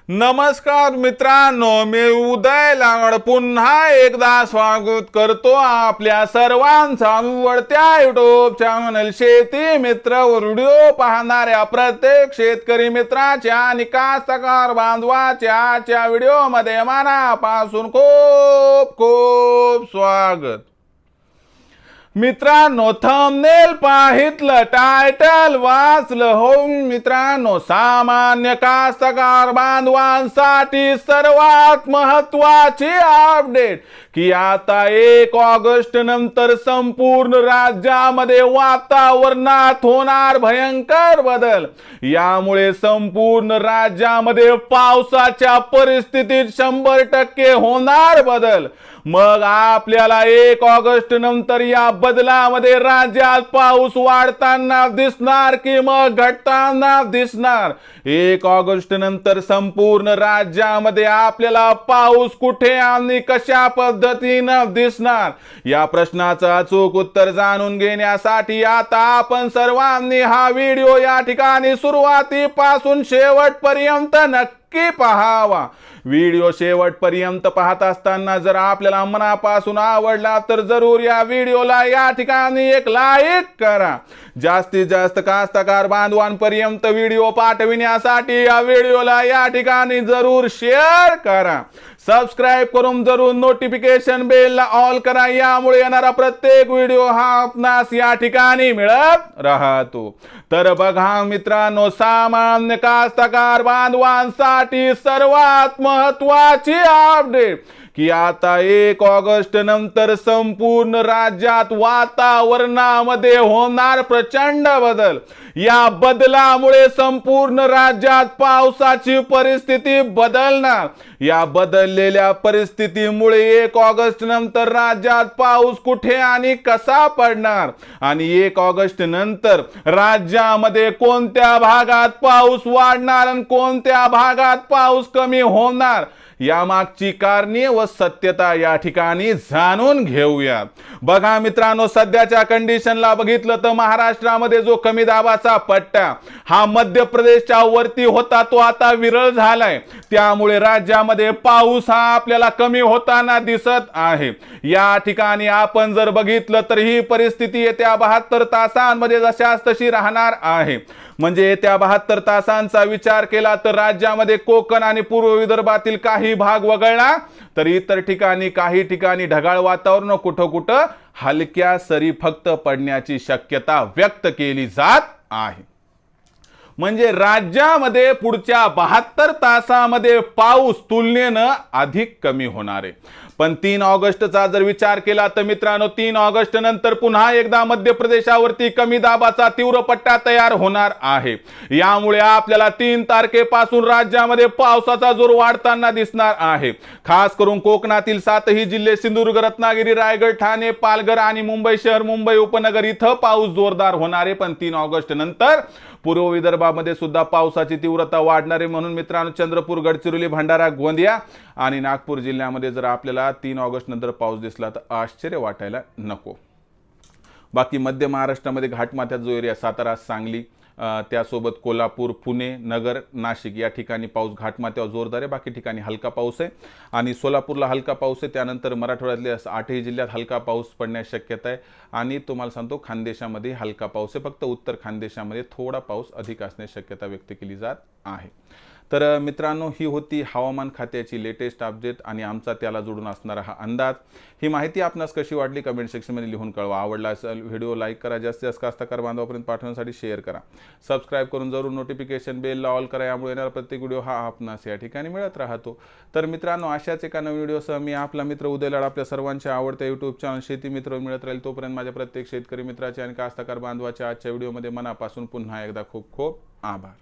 नमस्कार मित्रांनो, मी उदय लांगड पुन्हा एकदा स्वागत करतो आपल्या सर्वांचा आवडत्या युट्यूब चॅनल शेती मित्र व्हिडिओ पाहणाऱ्या प्रत्येक शेतकरी मित्राच्या आणि कास्तकार बांधवाच्या आजच्या व्हिडिओमध्ये मनापासून खूप खूप स्वागत। मित्रांनो, थंबनेल पाहितलं, टायटल वाचलं हो मित्रांनो, सामान्य कास्तकार बांधवांसाठी सर्वात महत्त्वाची अपडेट की आता 1 ऑगस्ट नंतर संपूर्ण राज्यामध्ये वातावरणात होणार भयंकर बदल। यामुळे संपूर्ण राज्यामध्ये पावसाच्या परिस्थितीत 100% होणार बदल। मग आपल्याला 1 ऑगस्ट नंतर या बदलामध्ये राज्यात पाऊस वाढताना दिसणार की मग घटताना दिसणार? 1 ऑगस्ट नंतर संपूर्ण राज्यामध्ये आपल्याला पाऊस कुठे आणि कशा पद्धतीनं दिसणार, या प्रश्नाचं अचूक उत्तर जाणून घेण्यासाठी आता आपण सर्वांनी हा व्हिडिओ या ठिकाणी सुरुवातीपासून शेवटपर्यंत नक्की पाहावा। व्हिडिओ शेवटपर्यंत पाहत असताना जर आपल्याला मनापासून आवडला तर जरूर या व्हिडिओला या ठिकाणी एक लाईक करा। जास्तीत जास्त कास्तकार बांधवांपर्यंत व्हिडिओ पाठविण्यासाठी या व्हिडिओला या ठिकाणी जरूर शेअर करा। सबस्क्राइब करून जरूर नोटिफिकेशन बेलला ऑल करा, यामुळे येणारा प्रत्येक व्हिडिओ हा आपणास या ठिकाणी मिळत राहतो। तर बघा मित्रांनो, सामान्य कास्तकार बांधवांसाठी सर्वात महत्त्वाची अपडेट की आता 1 ऑगस्ट नंतर संपूर्ण राज्यात वातावरणामध्ये होणार प्रचंड बदल। या बदलामुळे संपूर्ण राज्यात पावसाची परिस्थिती बदलणार। या बदललेल्या परिस्थितीमुळे 1 ऑगस्ट नंतर राज्यात पाऊस कुठे आणि कसा पडणार आणि 1 ऑगस्ट नंतर राज्यामध्ये कोणत्या भागात पाऊस वाढणार आणि कोणत्या भागात पाऊस कमी होणार, यामागची कारणे व सत्यता या ठिकाणी जाणून घेऊया। बघा मित्रांनो, सध्याच्या कंडिशनला बघितलं तर महाराष्ट्रामध्ये जो कमी दाबाचा पट्टा हा मध्य प्रदेशच्या वरती होता तो आता विरळ झालाय। त्यामुळे राज्यामध्ये पाऊस हा आपल्याला कमी होताना दिसत आहे। या ठिकाणी आपण जर बघितलं तर ही परिस्थिती येत्या 72 तासांमध्ये जशास तशी राहणार आहे। म्हणजे येत्या 72 तासांचा विचार केला तर राज्यामध्ये कोकण आणि पूर्व विदर्भातील काही भाग वगळला तर इतर ठिकाणी काही ठिकाणी ढगाळ वातावरण, कुठं कुठं हलक्या सरी फक्त पडण्याची शक्यता व्यक्त केली जात आहे। म्हणजे राज्यामध्ये पुढच्या 72 तासामध्ये पाऊस तुलनेनं अधिक कमी होणार आहे। पण 3 ऑगस्टचा जर विचार केला तर मित्रांनो, 3 ऑगस्ट नंतर पुन्हा एकदा मध्य प्रदेशावरती कमी दाबाचा तीव्र पट्टा तयार होणार आहे। यामुळे आपल्याला 3 तारखेपासून राज्यामध्ये पावसाचा जोर वाढताना दिसणार आहे। खास करून कोकणातील 7ही जिल्हे सिंधुदुर्ग, रत्नागिरी, रायगड, ठाणे, पालघर आणि मुंबई शहर, मुंबई उपनगर इथं पाऊस जोरदार होणार आहे। पण 3 ऑगस्ट नंतर पूर्व विदर्भामध्ये सुद्धा पावसाची तीव्रता वाढणार आहे। म्हणून मित्रांनो, चंद्रपूर, गडचिरोली, भंडारा, गोंदिया आणि नागपूर जिल्ह्यामध्ये जर आपल्याला 3 ऑगस्ट नंतर पाऊस दिसला तर आश्चर्य वाटायला नको। बाकी मध्य महाराष्ट्रामध्ये घाटमाथ्याचा जो एरिया सातारा, सांगली, त्यासोबत कोल्हापूर, पुणे, नगर, नाशिक या ठिकाणी पाऊस घाटमाथ्यावर जोरदार आहे। बाकी ठिकाणी हलका पाऊस आहे आणि सोलापूरला हलका पाऊस आहे। त्यानंतर मराठवाड्यातल्या 8ही जिल्ह्यात हलका पाऊस पडण्याची शक्यता आहे आणि तुम्हाला सांगतो खानदेशामध्ये हलका पाऊस आहे। फक्त उत्तर खानदेशामध्ये थोडा पाऊस अधिक असण्याची शक्यता व्यक्त केली जात आहे। तर मित्रांनो, ही होती हवामान खात्याची लेटेस्ट अपडेट आणि आमचा त्याला जोडून असणारा हा अंदाज। ही माहिती आपणास कशी वाटली कमेंट सेक्शनमध्ये लिहून कळवा। आवडला असेल व्हिडिओ लाईक करा, जास्तीत जास्त कास्तकार बांधवापर्यंत पाठवण्यासाठी शेअर करा। सबस्क्राइब करून जरूर नोटिफिकेशन बेलला ऑल करा, यामुळे येणारा प्रत्येक व्हिडिओ हा आपणास या ठिकाणी मिळत राहतो। तर मित्रांनो, अशाच एका नवीन व्हिडिओसह मी आपला मित्र उदय लाड आपल्या सर्वांच्या आवडत्या यूट्यूब चॅनल शेती मित्र मिळत राहील। तोपर्यंत माझ्या प्रत्येक शेतकरी मित्राचे आणि कास्तकार बांधवाच्या आजच्या व्हिडिओमध्ये मनापासून पुन्हा एकदा खूप खूप आभार।